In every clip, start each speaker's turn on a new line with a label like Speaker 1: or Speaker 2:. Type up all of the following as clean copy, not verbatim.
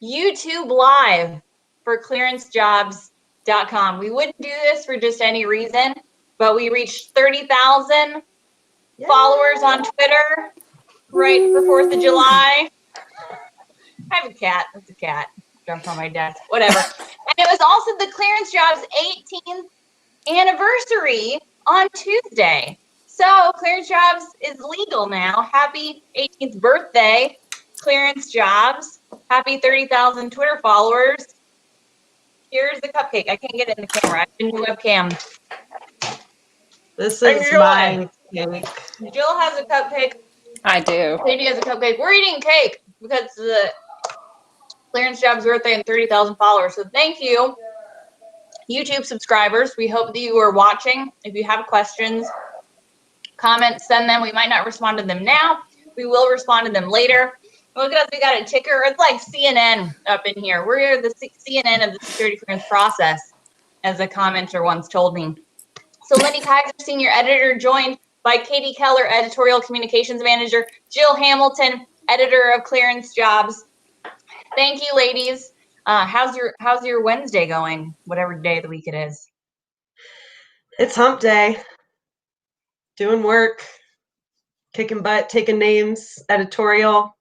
Speaker 1: YouTube Live for ClearanceJobs.com. We wouldn't do this for just any reason, but we reached 30,000 followers on Twitter right for 4th of July. I have a cat. That's a cat. Jumped on my desk. Whatever. And it was also the ClearanceJobs 18th anniversary on Tuesday. So ClearanceJobs is legal now. Happy 18th birthday, ClearanceJobs. Happy 30,000 Twitter followers. Here's the cupcake. I can't get it in the camera. I have a new webcam.
Speaker 2: This is my cake.
Speaker 1: Jill has a cupcake.
Speaker 3: I do.
Speaker 1: Katie has a cupcake. We're eating cake because it's the ClearanceJobs birthday and 30,000 followers. So thank you, YouTube subscribers. We hope that you are watching. If you have questions, comments, send them. We might not respond to them now. We will respond to them later. Look at us. We got a ticker. It's like CNN up in here. We're the CNN of the security clearance process, as a commenter once told me. So Lindy Kaiser, senior editor, joined by Katie Keller, editorial communications manager, Jill Hamilton, editor of ClearanceJobs. Thank you, ladies. How's your Wednesday going? Whatever day of the week it is.
Speaker 2: It's hump day. Doing work, kicking butt, taking names, editorial.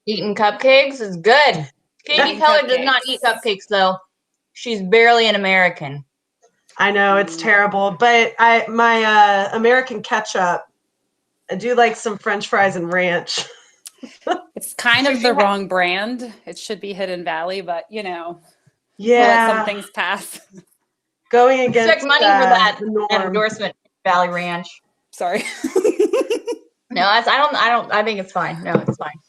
Speaker 1: Eating cupcakes is good. Katie Keller does not eat cupcakes, though. She's barely an American.
Speaker 2: I know, it's terrible, but my American ketchup, I do like some French fries and ranch.
Speaker 3: It's kind of the wrong brand. It should be Hidden Valley, but you know,
Speaker 2: yeah,
Speaker 3: we'll let some things pass.
Speaker 2: Going against
Speaker 1: took money for that endorsement, Valley Ranch.
Speaker 3: Sorry.
Speaker 1: No, I think it's fine. No, it's fine.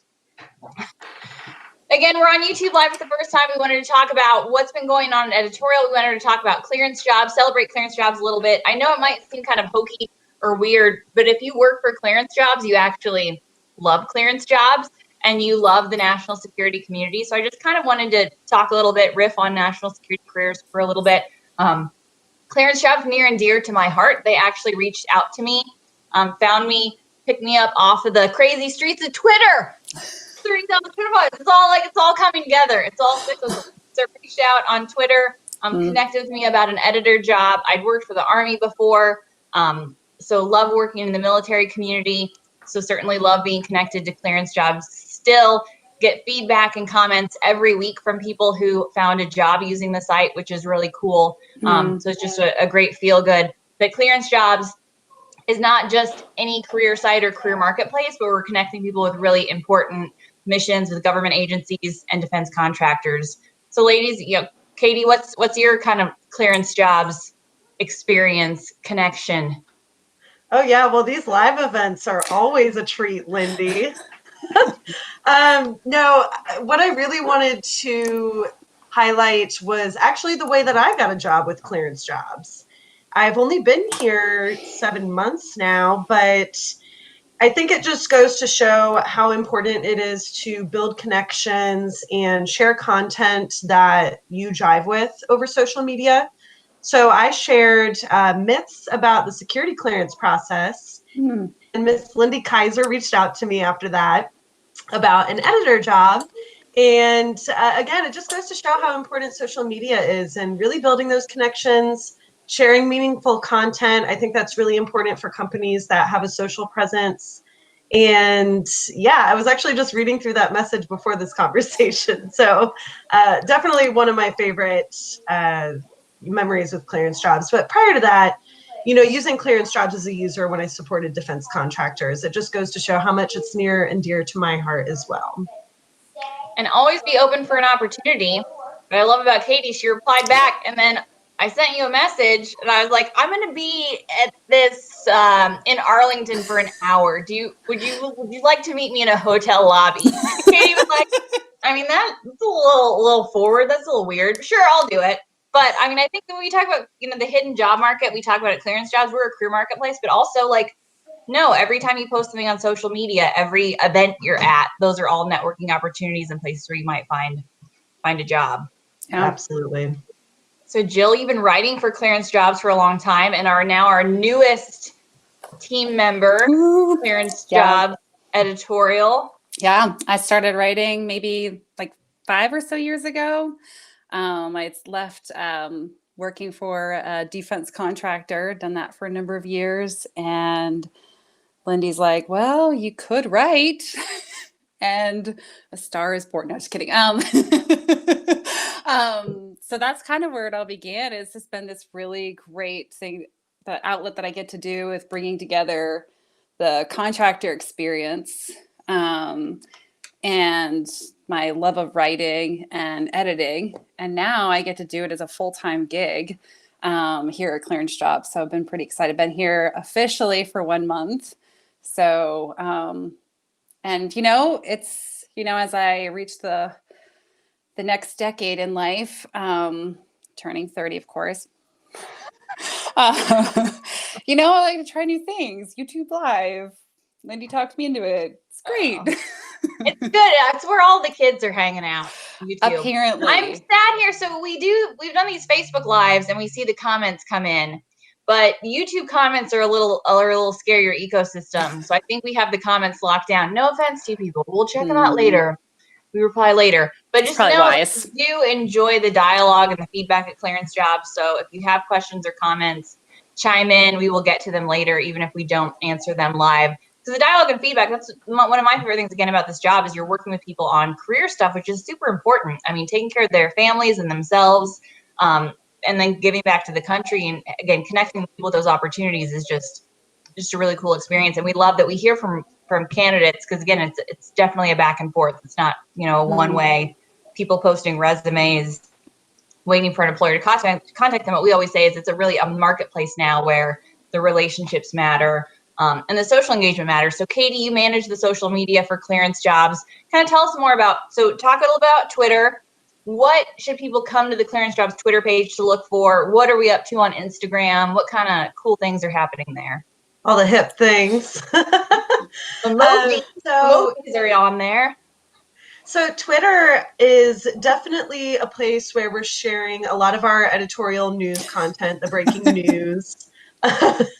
Speaker 1: Again, we're on YouTube Live for the first time. We wanted to talk about what's been going on in editorial. We wanted to talk about ClearanceJobs, celebrate ClearanceJobs a little bit. I know it might seem kind of hokey or weird, but if you work for ClearanceJobs, you actually love ClearanceJobs and you love the national security community. So I just kind of wanted to talk a little bit, riff on national security careers for a little bit. ClearanceJobs near and dear to my heart. They actually reached out to me, found me, picked me up off of the crazy streets of Twitter. 30,000 Twitter followers. It's all coming together. It's all cyclical. So reached out on Twitter, connected with me about an editor job. I'd worked for the Army before, so love working in the military community. So certainly love being connected to ClearanceJobs. Still get feedback and comments every week from people who found a job using the site, which is really cool. So it's just a great feel good. But ClearanceJobs is not just any career site or career marketplace, but we're connecting people with really important missions with government agencies and defense contractors. So ladies, Katie, what's your kind of ClearanceJobs experience connection?
Speaker 2: Oh yeah, well these live events are always a treat, Lindy. No, what I really wanted to highlight was actually the way that I got a job with ClearanceJobs. I've only been here 7 months now, but I think it just goes to show how important it is to build connections and share content that you jive with over social media. So I shared myths about the security clearance process, and Miss Lindy Kaiser reached out to me after that about an editor job. And again, it just goes to show how important social media is and really building those connections, sharing meaningful content. I think that's really important for companies that have a social presence. And yeah, I was actually just reading through that message before this conversation. So definitely one of my favorite memories with ClearanceJobs. But prior to that, using ClearanceJobs as a user when I supported defense contractors, it just goes to show how much it's near and dear to my heart as well.
Speaker 1: And always be open for an opportunity. What I love about Katie, she replied back, and then I sent you a message, and I was like, I'm going to be at this in Arlington for an hour. Would you like to meet me in a hotel lobby? Katie was like, I mean, that's a little forward. That's a little weird. Sure, I'll do it. But I mean, I think when we talk about the hidden job market, we talk about it, ClearanceJobs, we're a career marketplace, but also no, every time you post something on social media, every event you're at, those are all networking opportunities and places where you might find a job.
Speaker 2: Yeah. Absolutely.
Speaker 1: So Jill, you've been writing for ClearanceJobs for a long time and are now our newest team member, ClearanceJobs editorial.
Speaker 3: Yeah, I started writing maybe like 5 or so years ago. I left working for a defense contractor, done that for a number of years. And Lindy's like, well, you could write. And a star is born. No, just kidding. So that's kind of where it all began. It's just been this really great thing, the outlet that I get to do with bringing together the contractor experience and my love of writing and editing. And now I get to do it as a full-time gig here at ClearanceJobs. So I've been pretty excited. Been here officially for 1 month. So, and it's, as I reach the next decade in life, turning 30, of course, I like to try new things. YouTube Live. Lindy talked me into it. It's great.
Speaker 1: It's good. That's where all the kids are hanging out. YouTube.
Speaker 3: Apparently.
Speaker 1: I'm sad here. So we've done these Facebook Lives and we see the comments come in, but YouTube comments are a little scare your ecosystem. So I think we have the comments locked down. No offense to you people. We'll check them out later. We reply later. But just know we do enjoy the dialogue and the feedback at ClearanceJobs. So if you have questions or comments, chime in. We will get to them later, even if we don't answer them live. So the dialogue and feedback, that's one of my favorite things, again, about this job is you're working with people on career stuff, which is super important. I mean, taking care of their families and themselves, and then giving back to the country. And again, connecting with people with those opportunities is just a really cool experience. And we love that we hear from candidates, because again, it's definitely a back and forth. It's not, one way, people posting resumes, waiting for an employer to contact them. What we always say is it's a marketplace now where the relationships matter. And the social engagement matters. So Katie, you manage the social media for ClearanceJobs. Kind of tell us more talk a little about Twitter. What should people come to the ClearanceJobs Twitter page to look for? What are we up to on Instagram? What kind of cool things are happening there?
Speaker 2: All the hip things.
Speaker 1: Emojis are on there.
Speaker 2: So Twitter is definitely a place where we're sharing a lot of our editorial news content, the breaking news.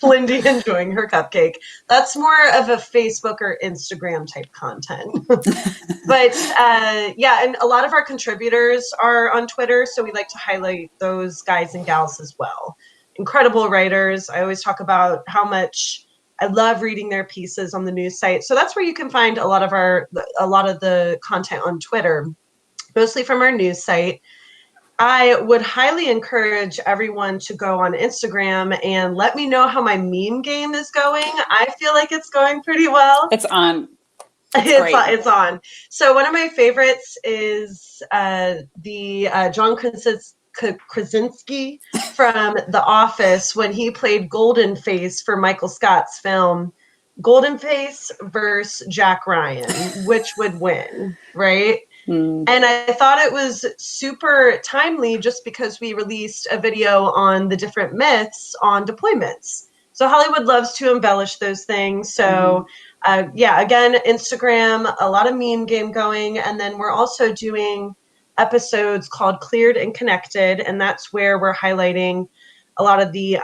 Speaker 2: Lindy enjoying her cupcake. That's more of a Facebook or Instagram type content. But and a lot of our contributors are on Twitter, so we like to highlight those guys and gals as well. Incredible writers. I always talk about how much I love reading their pieces on the news site. So that's where you can find a lot of the content on Twitter, mostly from our news site. I would highly encourage everyone to go on Instagram and let me know how my meme game is going. I feel like it's going pretty well.
Speaker 3: It's on.
Speaker 2: It's on. So one of my favorites is the John Krasinski from The Office when he played Golden Face for Michael Scott's film Golden Face versus Jack Ryan. Which would win, right? And I thought it was super timely just because we released a video on the different myths on deployments. So Hollywood loves to embellish those things. So again, Instagram, a lot of meme game going. And then we're also doing episodes called Cleared and Connected. And that's where we're highlighting a lot of the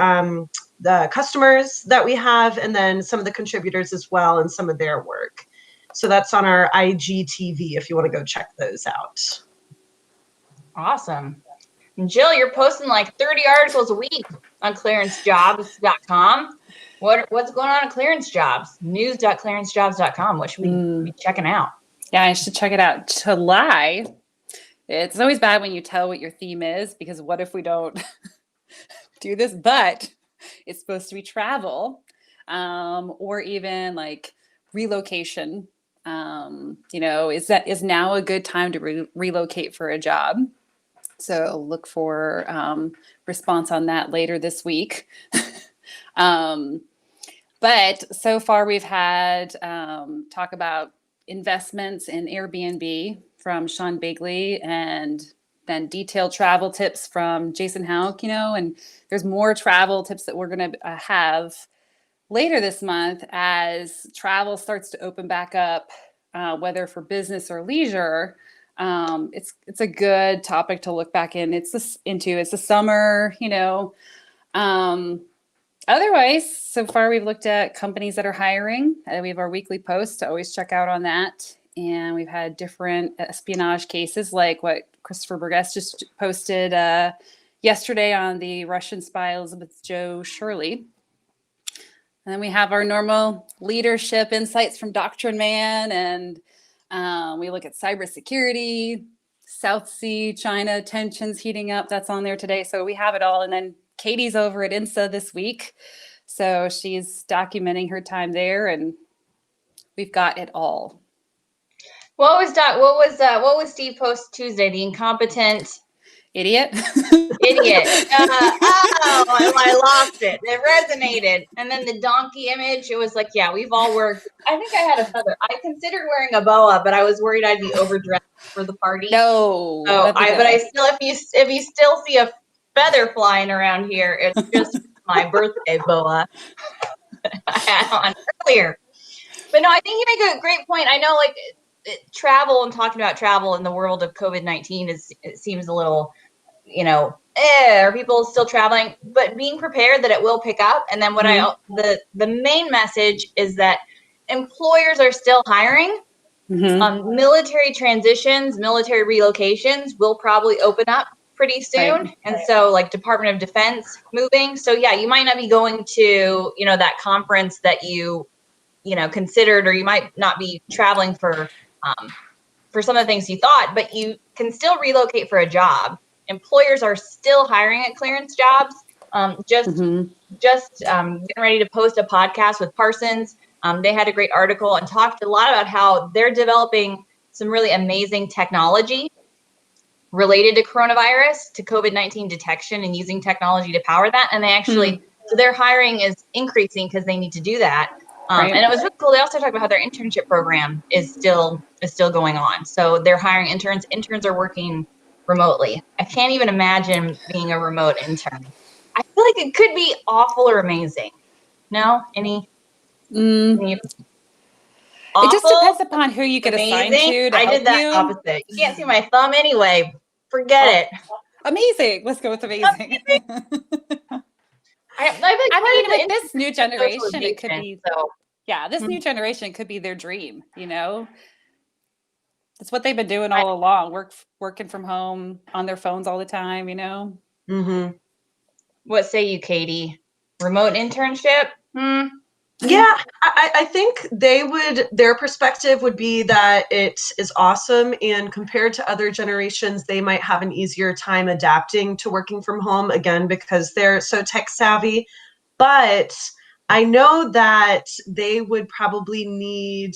Speaker 2: customers that we have and then some of the contributors as well and some of their work. So that's on our IGTV if you want to go check those out.
Speaker 1: Awesome. And Jill, you're posting like 30 articles a week on ClearanceJobs.com. What's going on at ClearanceJobs? News.ClearanceJobs.com. What should we be checking out?
Speaker 3: Yeah, I should check it out. To lie, it's always bad when you tell what your theme is, because what if we don't do this? But it's supposed to be travel, or even like relocation. Is now a good time to relocate for a job? So look for response on that later this week. But so far we've had talk about investments in Airbnb from Sean Bigley, and then detailed travel tips from Jason Hauk, and there's more travel tips that we're going to have later this month as travel starts to open back up, whether for business or leisure. It's a good topic to look back into. It's the summer, Otherwise, so far we've looked at companies that are hiring. We have our weekly post to always check out on that. And we've had different espionage cases, like what Christopher Burgess just posted yesterday on the Russian spy Elizabeth Jo Shirley. And then we have our normal leadership insights from Doctrine Man, and we look at cybersecurity, South Sea, China, tensions heating up. That's on there today. So we have it all. And then Katie's over at INSA this week. So she's documenting her time there, and we've got it all.
Speaker 1: What was Steve post Tuesday? The incompetent
Speaker 3: Idiot.
Speaker 1: idiot. I lost it. It resonated. And then the donkey image, it was like, yeah, we've all worked. I think I had a feather. I considered wearing a boa, but I was worried I'd be overdressed for the party.
Speaker 3: No.
Speaker 1: So if you still see a feather flying around here, it's just my birthday boa I had on earlier. But no, I think you make a great point. I know, like, travel and talking about travel in the world of COVID-19 it seems a little, are people still traveling? But being prepared that it will pick up. And then the main message is that employers are still hiring. Military transitions, military relocations will probably open up pretty soon. Right. And so, like, Department of Defense moving. So yeah, you might not be going to, that conference that you considered, or you might not be traveling for some of the things you thought, but you can still relocate for a job. Employers are still hiring at ClearanceJobs. Getting ready to post a podcast with Parsons. They had a great article and talked a lot about how they're developing some really amazing technology related to coronavirus, to COVID-19 detection, and using technology to power that. And they actually, so their hiring is increasing because they need to do that. Right. And it was really cool. They also talked about how their internship program is still going on. So they're hiring interns. Interns are working remotely. I can't even imagine being a remote intern. I feel like it could be awful or amazing. No? Any
Speaker 3: it just depends upon who you get assigned to
Speaker 1: I did that opposite. You can't see my thumb anyway. Forget it.
Speaker 3: Amazing. Let's go with amazing. With this new generation, it could be. So. Yeah, this new generation could be their dream. That's what they've been doing all along. Working from home on their phones all the time.
Speaker 1: What say you, Katie? Remote internship?
Speaker 2: Yeah, I think their perspective would be that it is awesome, and compared to other generations, they might have an easier time adapting to working from home, again, because they're so tech savvy. But I know that they would probably need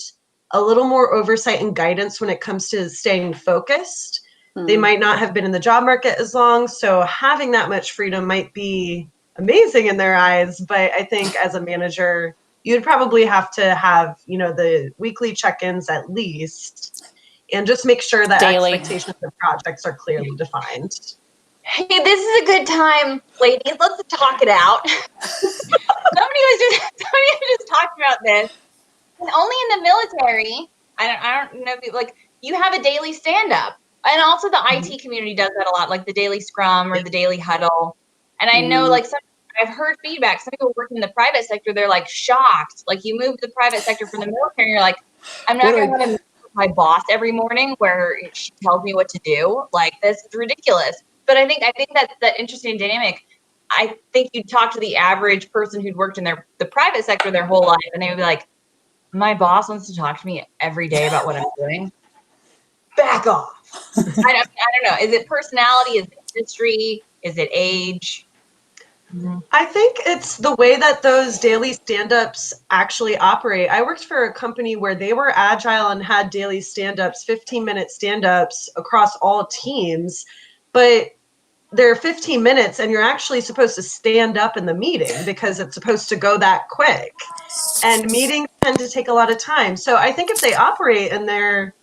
Speaker 2: a little more oversight and guidance when it comes to staying focused. They might not have been in the job market as long, so having that much freedom might be amazing in their eyes. But I think as a manager, you'd probably have to have, the weekly check-ins at least, and just make sure that daily expectations of projects are clearly defined.
Speaker 1: Hey, this is a good time, ladies. Let's talk it out. Somebody was just talking about this. And only in the military, I don't know if you have a daily stand-up. And also the IT community does that a lot, like the daily scrum or the daily huddle. And I know, I've heard feedback. Some people working in the private sector, they're shocked. You move to the private sector from the military, and you're like, I'm not going to want to meet with my boss every morning where she tells me what to do. This is ridiculous. But I think that's the interesting dynamic. I think you'd talk to the average person who'd worked in the private sector their whole life, and they would be like, my boss wants to talk to me every day about what I'm doing. Back off. I don't know. Is it personality? Is it industry? Is it age?
Speaker 2: I think it's the way that those daily stand-ups actually operate. I worked for a company where they were agile and had daily stand-ups, 15-minute stand-ups across all teams, but they're 15 minutes and you're actually supposed to stand up in the meeting because it's supposed to go that quick. And meetings tend to take a lot of time. So I think if they operate in their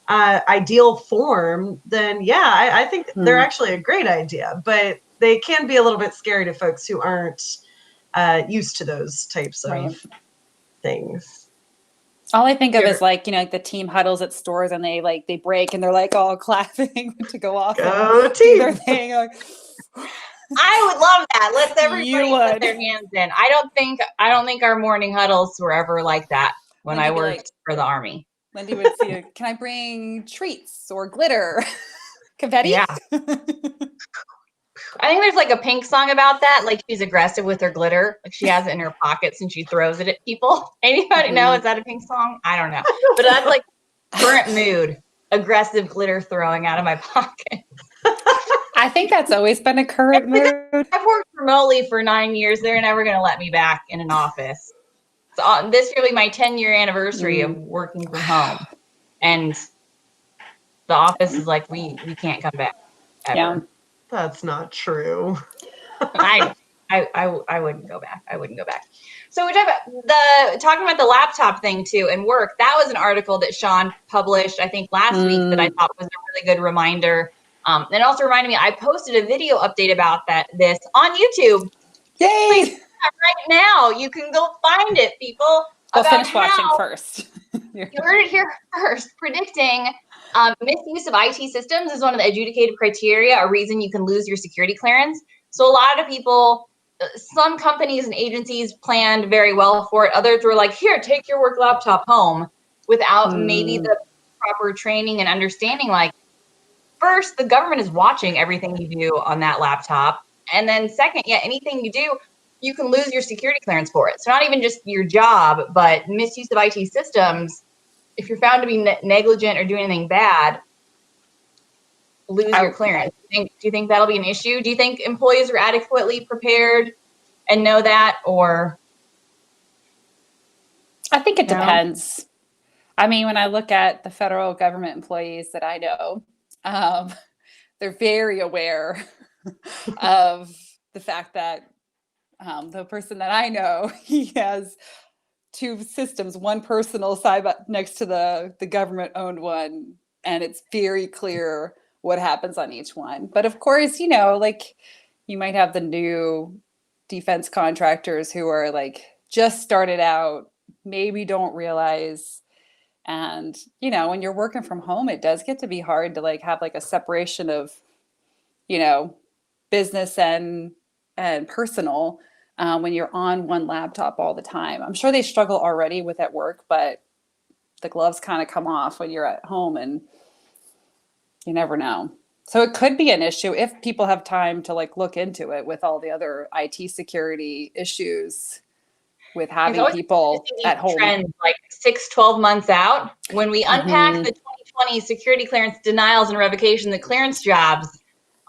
Speaker 2: ideal form, then yeah, I think they're actually a great idea. But they can be a little bit scary to folks who aren't used to those types of things.
Speaker 3: All I think of is the team huddles at stores, and they break and they're all clapping to go off and do their thing.
Speaker 1: I would love that. Let's everybody put their hands in. I don't think our morning huddles were ever like that when I worked for the Army.
Speaker 3: Lindy would see, can I bring treats or glitter? Confetti?
Speaker 1: Yeah. I think there's like a Pink song about that. Like she's aggressive with her glitter. Like she has it in her pockets and she throws it at people. Anybody know? Is that a Pink song? I don't know. But that's like current mood. Aggressive glitter throwing out of my pocket.
Speaker 3: I think that's always been a current mood.
Speaker 1: I've worked remotely for 9 years. They're never going to let me back in an office. So this year will be my 10-year anniversary of working from home. And the office is like, we can't come back ever.
Speaker 3: Yeah.
Speaker 2: That's not true.
Speaker 1: I wouldn't go back. I wouldn't go back. So we talking about the laptop thing too and work. That was an article that Sean published, I think last week, that I thought was a really good reminder. And it also reminded me, I posted a video update about this on YouTube.
Speaker 3: Yay!
Speaker 1: Please, right now, you can go find it, people.
Speaker 3: We'll finish watching first.
Speaker 1: You heard it here first. Predicting misuse of IT systems is one of the adjudicated criteria, a reason you can lose your security clearance. So a lot of people, some companies and agencies planned very well for it. Others were like, here, take your work laptop home without maybe the proper training and understanding. Like, first, the government is watching everything you do on that laptop. And then second, anything you do, you can lose your security clearance for it. So not even just your job, but misuse of IT systems. If you're found to be negligent or doing anything bad, lose your clearance. Do you think that'll be an issue? Do you think employees are adequately prepared and know that, or?
Speaker 3: I think it depends. I mean, when I look at the federal government employees that I know, they're very aware of the fact that the person that I know, he has 2 systems, one personal side next to the government-owned one, and it's very clear what happens on each one. But of course, like you might have the new defense contractors who are like just started out, maybe don't realize. And, when you're working from home, it does get to be hard to like have like a separation of, business and personal when you're on one laptop all the time. I'm sure they struggle already with at work, but the gloves kind of come off when you're at home and you never know. So it could be an issue if people have time to like look into it with all the other IT security issues with having people at home.
Speaker 1: Trends like 6-12 months out. When we unpack the 2020 security clearance denials and revocation, the clearance jobs,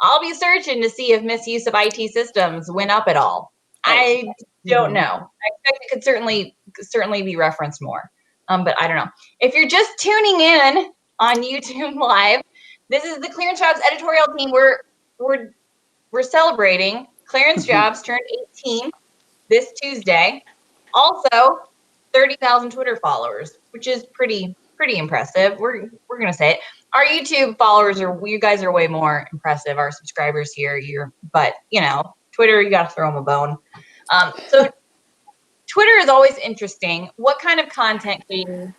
Speaker 1: I'll be searching to see if misuse of IT systems went up at all. I don't know. I expect it could certainly be referenced more, but I don't know. If you're just tuning in on YouTube Live, this is the ClearanceJobs editorial team. We're celebrating. ClearanceJobs turned 18 this Tuesday. Also, 30,000 Twitter followers, which is pretty impressive. We're gonna say it. Our YouTube followers you guys are way more impressive. Our subscribers here, but Twitter, you got to throw them a bone. So Twitter is always interesting. What kind of content do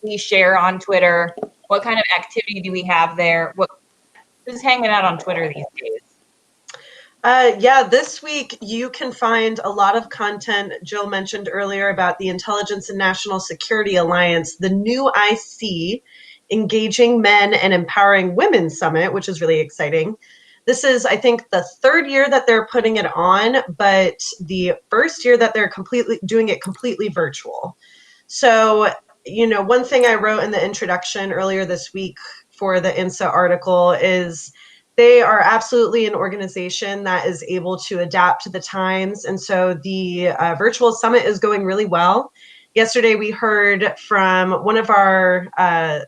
Speaker 1: we share on Twitter? What kind of activity do we have there? Who's hanging out on Twitter these days?
Speaker 2: This week you can find a lot of content. Jill mentioned earlier about the Intelligence and National Security Alliance, the new IC, Engaging Men and Empowering Women Summit, which is really exciting. This is, I think, the 3rd year that they're putting it on, but the first year that they're doing it completely virtual. So, one thing I wrote in the introduction earlier this week for the INSA article is they are absolutely an organization that is able to adapt to the times. And so the virtual summit is going really well. Yesterday, we heard from one of our,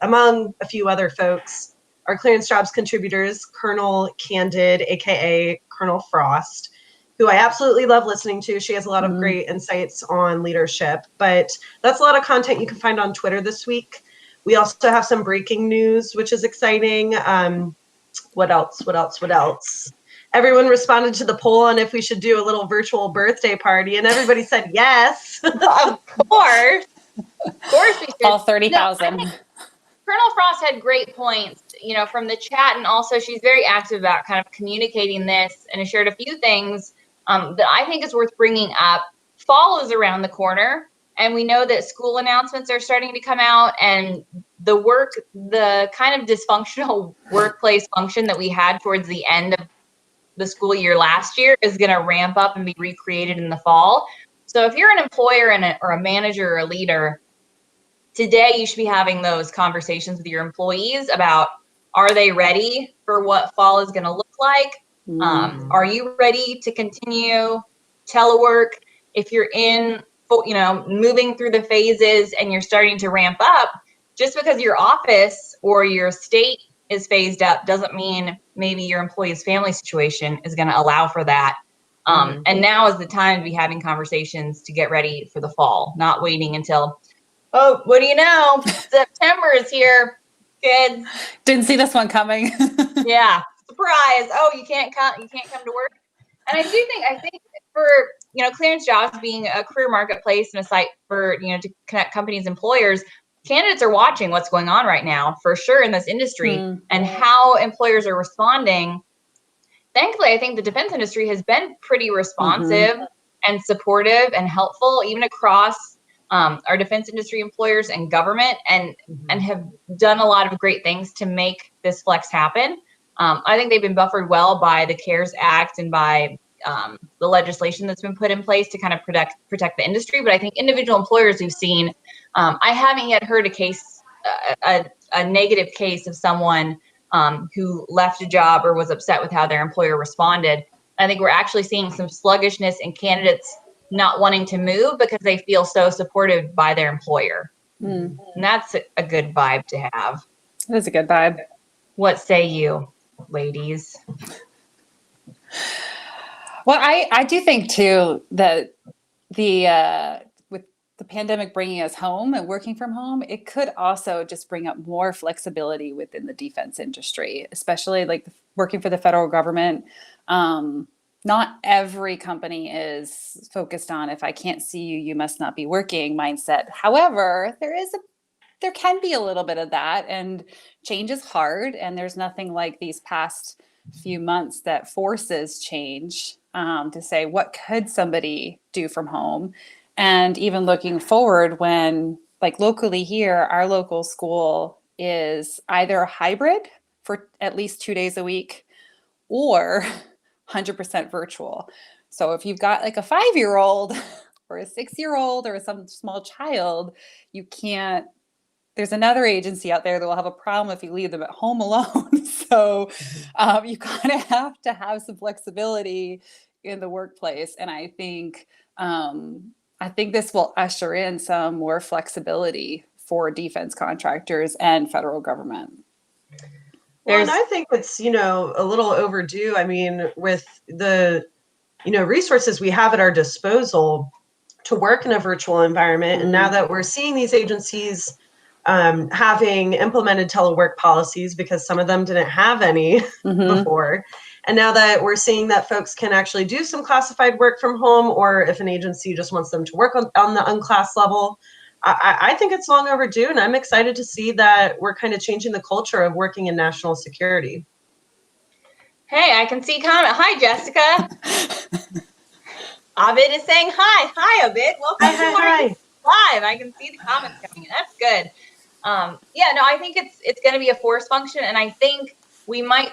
Speaker 2: among a few other folks, our ClearanceJobs contributors, Colonel Candid, aka Colonel Frost, who I absolutely love listening to. She has a lot of great insights on leadership, but that's a lot of content you can find on Twitter this week. We also have some breaking news, which is exciting. What else? Everyone responded to the poll on if we should do a little virtual birthday party, and everybody said yes.
Speaker 1: Of course we should.
Speaker 3: All 30,000.
Speaker 1: Colonel Frost had great points, from the chat, and also she's very active about kind of communicating this, and has shared a few things that I think is worth bringing up. Fall is around the corner, and we know that school announcements are starting to come out, and the kind of dysfunctional workplace function that we had towards the end of the school year last year is going to ramp up and be recreated in the fall. So if you're an employer or a manager or a leader, today you should be having those conversations with your employees about, are they ready for what fall is going to look like? Are you ready to continue telework? If you're moving through the phases and you're starting to ramp up, just because your office or your state is phased up doesn't mean maybe your employee's family situation is going to allow for that. And now is the time to be having conversations to get ready for the fall, not waiting until, oh, what do you know? September is here, kids.
Speaker 3: Didn't see this one coming.
Speaker 1: Yeah, surprise. Oh, you can't come to work. And I think for, ClearanceJobs being a career marketplace and a site for, to connect companies, employers, candidates are watching what's going on right now for sure in this industry and how employers are responding. Thankfully, I think the defense industry has been pretty responsive and supportive and helpful, even across our defense industry employers and government, and have done a lot of great things to make this flex happen. I think they've been buffered well by the CARES Act and by the legislation that's been put in place to kind of protect the industry. But I think individual employers we've seen, I haven't yet heard a negative case of someone who left a job or was upset with how their employer responded. I think we're actually seeing some sluggishness in candidates not wanting to move because they feel so supported by their employer. And that's a good vibe to have.
Speaker 3: That is a good vibe.
Speaker 1: What say you, ladies?
Speaker 3: Well, I do think too that with the pandemic bringing us home and working from home, it could also just bring up more flexibility within the defense industry, especially like working for the federal government. Not every company is focused on, if I can't see you, you must not be working mindset. However, there can be a little bit of that, and change is hard. And there's nothing like these past few months that forces change to say, what could somebody do from home? And even looking forward, when like locally here, our local school is either hybrid for at least 2 days a week or 100% virtual. So if you've got like a 5-year-old or a 6-year-old or some small child, there's another agency out there that will have a problem if you leave them at home alone. So you kind of have to have some flexibility in the workplace. And I think this will usher in some more flexibility for defense contractors and federal government.
Speaker 2: Well, and I think it's, a little overdue. I mean, with the, resources we have at our disposal to work in a virtual environment. And now that we're seeing these agencies having implemented telework policies, because some of them didn't have any before. And now that we're seeing that folks can actually do some classified work from home, or if an agency just wants them to work on the unclass level, I think it's long overdue. And I'm excited to see that we're kind of changing the culture of working in national security.
Speaker 1: Hey, I can see comment. Hi, Jessica. Abid is saying hi. Hi, Abid. Welcome to our live. I can see the comments coming in. That's good. I think it's going to be a force function. And I think we might,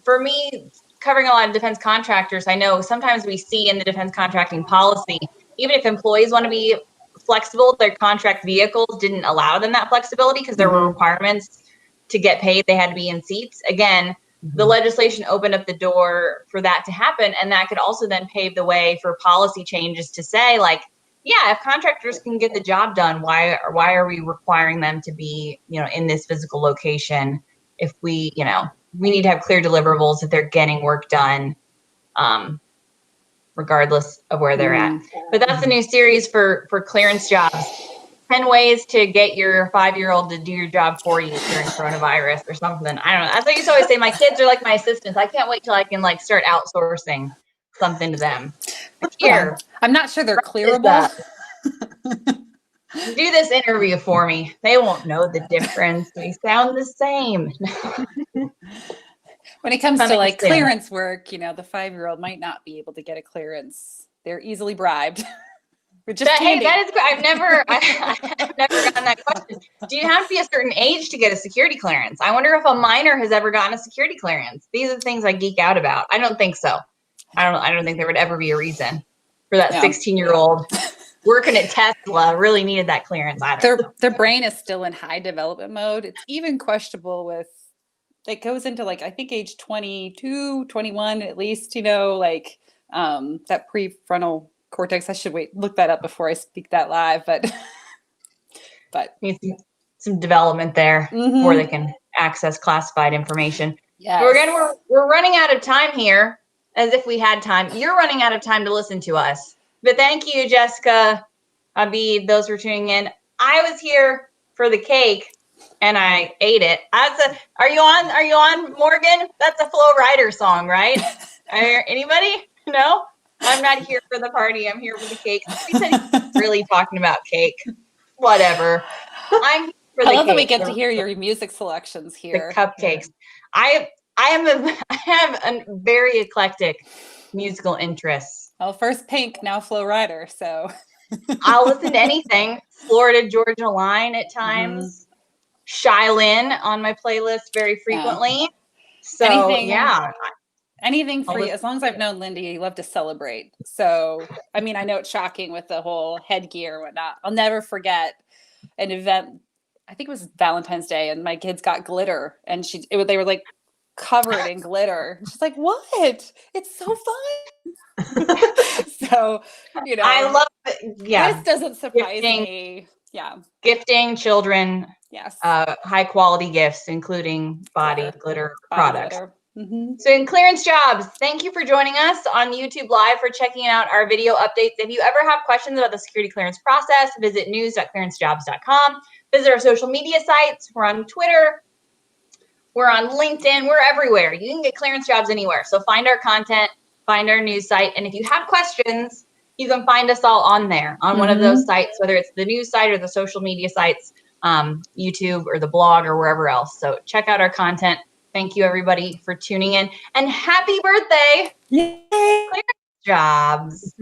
Speaker 1: for me, covering a lot of defense contractors, I know sometimes we see in the defense contracting policy, even if employees want to be flexible, their contract vehicles didn't allow them that flexibility because there were requirements to get paid. They had to be in seats. Again, the legislation opened up the door for that to happen. And that could also then pave the way for policy changes to say, like, yeah, if contractors can get the job done, why are we requiring them to be, in this physical location? If we need to have clear deliverables if they're getting work done, regardless of where they're at. But that's a new series for ClearanceJobs. 10 ways to get your 5-year-old to do your job for you during coronavirus or something. I don't know. That's what I used to always say. My kids are like my assistants. I can't wait till I can start outsourcing something to them. Here.
Speaker 3: I'm not sure they're clearable.
Speaker 1: Do this interview for me. They won't know the difference. We sound the same.
Speaker 3: When it comes to clearance work, the 5-year-old might not be able to get a clearance. They're easily bribed. Just
Speaker 1: Hey,
Speaker 3: candy.
Speaker 1: that is good. I've never gotten that question. Do you have to be a certain age to get a security clearance? I wonder if a minor has ever gotten a security clearance. These are the things I geek out about. I don't think so. I don't think there would ever be a reason for that 16-year-old working at Tesla really needed that clearance. I don't know.
Speaker 3: Their brain is still in high development mode. It's even questionable with, it goes into like, I think age 22, 21 at least, like that prefrontal cortex. I should look that up before I speak that live, but
Speaker 1: Needs some development there before they can access classified information.
Speaker 3: yes.
Speaker 1: We're running out of time here, as if we had time. You're running out of time to listen to us. But thank you, Jessica, Abid, those for tuning in. I was here for the cake and I ate it. Are you on, Morgan? That's a Flo Rida song, right? Anybody? No? I'm not here for the party. I'm here for the cake. We said he's really talking about cake. Whatever. I'm here for the
Speaker 3: I love
Speaker 1: cake.
Speaker 3: that we get to hear your music selections here.
Speaker 1: The cupcakes. I have a very eclectic musical interests.
Speaker 3: Well, first Pink, now Flo Rida. So
Speaker 1: I'll listen to anything. Florida Georgia Line at times. Shy Lynn on my playlist very frequently. So
Speaker 3: anything for you. As long as I've known Lindy, you love to celebrate. So I mean, I know it's shocking with the whole headgear and whatnot. I'll never forget an event. I think it was Valentine's Day, and my kids got glitter, and they were like covered in glitter. She's like, "What? It's so fun!" So
Speaker 1: I love it. Yeah,
Speaker 3: this doesn't surprise me. Yeah,
Speaker 1: gifting children.
Speaker 3: Yes,
Speaker 1: high quality gifts, including body glitter products.
Speaker 3: Glitter.
Speaker 1: So in Clearance Jobs, thank you for joining us on YouTube Live, for checking out our video updates. If you ever have questions about the security clearance process, visit news.clearancejobs.com. Visit our social media sites. We're on Twitter. We're on LinkedIn. We're everywhere. You can get Clearance Jobs anywhere. So find our content, find our news site. And if you have questions, you can find us all on there, on one of those sites, whether it's the news site or the social media sites, YouTube or the blog or wherever else. So check out our content. Thank you, everybody, for tuning in. And happy birthday,
Speaker 3: Yay!
Speaker 1: Clearance Jobs.